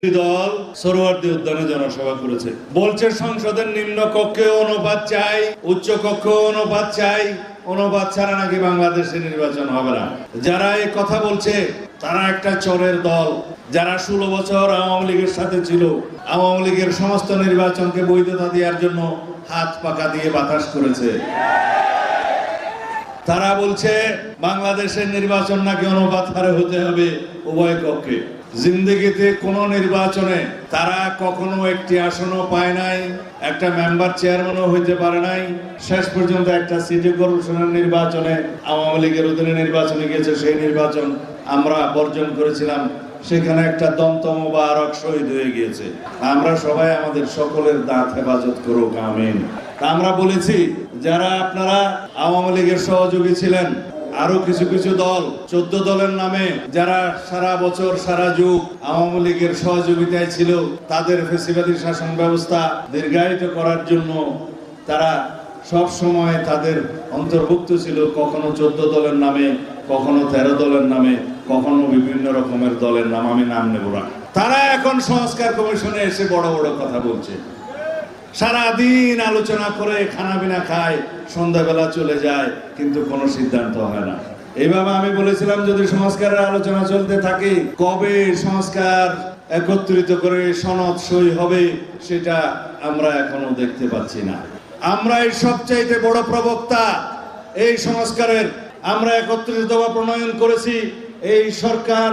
দল সরোয়ার্দী উদ্যানে জনসভা করেছে, বলছে সংসদের নিম্ন কক্ষে অনুপাত চাই, উচ্চ কক্ষে অনুপাত চাই, অনুপাত ছাড়া নাকি বাংলাদেশে নির্বাচন হবে না। যারা এই কথা বলছে তারা একটা চোরের দল, যারা 16 বছর আওয়ামী লীগের সাথে ছিল, আওয়ামী লীগের সমস্ত নির্বাচনকে বৈধতা দেওয়ার জন্য হাত পাকা দিয়ে বাতাস করেছে। তারা বলছে বাংলাদেশের নির্বাচন নাকি অনুপাত হারে হতে হবে উভয় কক্ষে। জিন্দেগিতে কোন নির্বাচনে তারা কখনো একটি আসনও পায় নাই, একটা মেম্বার চেয়ারম্যানও হইতে পারে নাই। শেষ পর্যন্ত একটা সিটি কর্পোরেশনের নির্বাচনে আওয়ামী লীগের অধীনে নির্বাচনে গিয়েছে, সেই নির্বাচন আমরা বর্জন করেছিলাম, সেখানে একটা দন্ত মোবারক শহীদ হয়ে গিয়েছে। আমরা সবাই আমাদের সকলের দাঁত হেফাজত করুক, আমিন। আমরা বলেছি যারা আপনারা আওয়ামী লীগের সহযোগী ছিলেন, আরো কিছু কিছু দল 14 দলের নামে যারা সারা বছর সারা যুগ আওয়ামী লীগের সহযোগিতায় ছিল, তাদের ফ্যাসিবাদী শাসন ব্যবস্থা দীর্ঘায়িত করার জন্য তারা সব সময় তাদের অন্তর্ভুক্ত ছিল, কখনো 14 দলের নামে, কখনো 13 দলের নামে, কখনো বিভিন্ন রকমের দলের নাম, আমি নাম নেব না। তারা এখন সংস্কার কমিশনে এসে বড় বড় কথা বলছে, সারাদিন আলোচনা করে খানা পিনা খায়, সন্ধ্যাবেলা চলে যায়, কিন্তু কোনো সিদ্ধান্ত হয় না। এইভাবে আমি বলেছিলাম যদি সংস্কারের আলোচনা চলতে থাকে, কবে সংস্কার একত্রিত করে সনদ সই হবে সেটা আমরা এখনো দেখতে পাচ্ছি না। আমরা এই সবচাইতে বড় প্রবক্তা এই সংস্কারের। আমরা একত্রিত দফা প্রণয়ন করেছি। এই সরকার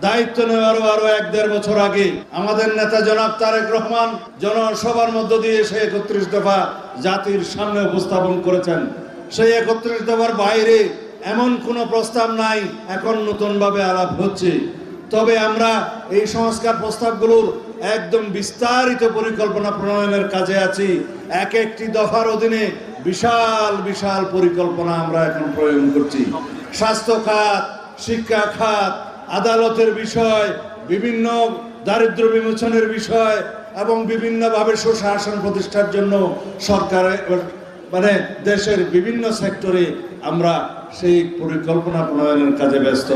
দায়িত্ব নেওয়ারও আরো 1-1.5 বছর আগে আমাদের নেতা জনাব তারেক রহমান জনসভার মধ্য দিয়ে সেই 31 দফা জাতির সামনে উপস্থাপন করেছেন। সেই 31 দফার বাইরে এমন কোনো প্রস্তাব নাই, এখন নতুন ভাবে আলাপ হচ্ছে। তবে আমরা এই সংস্কার প্রস্তাবগুলোর একদম বিস্তারিত পরিকল্পনা প্রণয়নের কাজে আছি। এক একটি দফার অধীনে বিশাল বিশাল পরিকল্পনা আমরা এখন প্রয়োগ করছি। স্বাস্থ্য খাত, শিক্ষা খাত, আদালতের বিষয়, বিভিন্ন দারিদ্র বিমোচনের বিষয় এবং বিভিন্নভাবে সুশাসন প্রতিষ্ঠার জন্য সরকারের দেশের বিভিন্ন সেক্টরে আমরা সেই পরিকল্পনা প্রণয়নের কাজে ব্যস্ত।